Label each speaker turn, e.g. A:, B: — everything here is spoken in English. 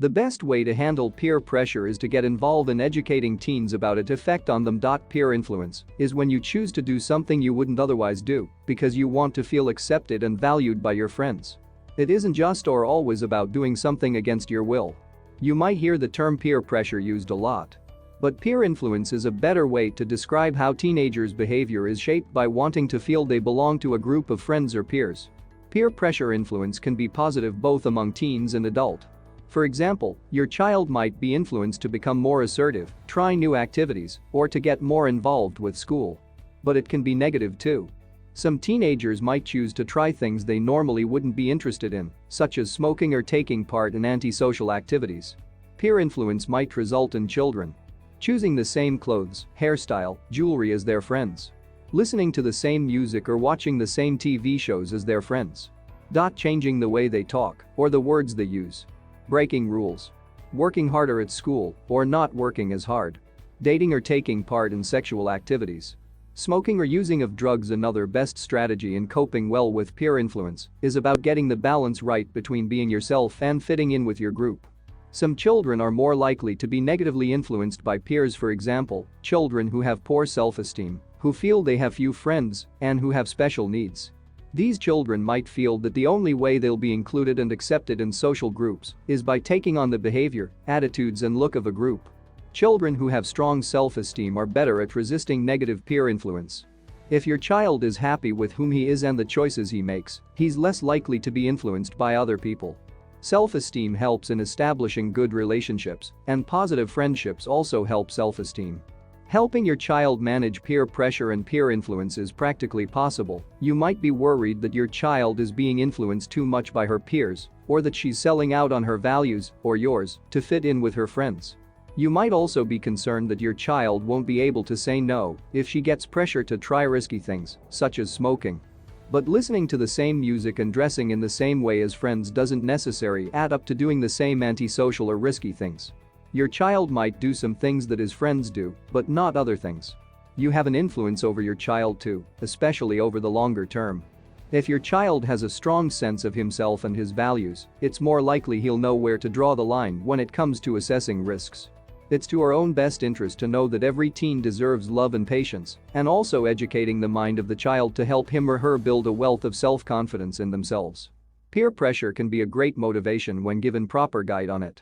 A: The best way to handle peer pressure is to get involved in educating teens about its effect on them. Peer influence is when you choose to do something you wouldn't otherwise do because you want to feel accepted and valued by your friends. It isn't just or always about doing something against your will. You might hear the term peer pressure used a lot. But peer influence is a better way to describe how teenagers' behavior is shaped by wanting to feel they belong to a group of friends or peers. Peer pressure influence can be positive both among teens and adults. For example, your child might be influenced to become more assertive, try new activities, or to get more involved with school. But it can be negative too. Some teenagers might choose to try things they normally wouldn't be interested in, such as smoking or taking part in antisocial activities. Peer influence might result in children choosing the same clothes, hairstyle, jewelry as their friends, listening to the same music or watching the same TV shows as their friends. Changing the way they talk or the words they use. Breaking rules. Working harder at school or not working as hard. Dating or taking part in sexual activities. Smoking or using of drugs. Another best strategy in coping well with peer influence is about getting the balance right between being yourself and fitting in with your group. Some children are more likely to be negatively influenced by peers, for example, children who have poor self-esteem, who feel they have few friends, and who have special needs. These children might feel that the only way they'll be included and accepted in social groups is by taking on the behavior, attitudes and look of a group. Children who have strong self-esteem are better at resisting negative peer influence. If your child is happy with whom he is and the choices he makes, he's less likely to be influenced by other people. Self-esteem helps in establishing good relationships, and positive friendships also help self-esteem. Helping your child manage peer pressure and peer influence is practically possible. You might be worried that your child is being influenced too much by her peers, or that she's selling out on her values, or yours, to fit in with her friends. You might also be concerned that your child won't be able to say no if she gets pressure to try risky things, such as smoking. But listening to the same music and dressing in the same way as friends doesn't necessarily add up to doing the same antisocial or risky things. Your child might do some things that his friends do, but not other things. You have an influence over your child too, especially over the longer term. If your child has a strong sense of himself and his values, it's more likely he'll know where to draw the line when it comes to assessing risks. It's to our own best interest to know that every teen deserves love and patience, and also educating the mind of the child to help him or her build a wealth of self-confidence in themselves. Peer pressure can be a great motivation when given proper guide on it.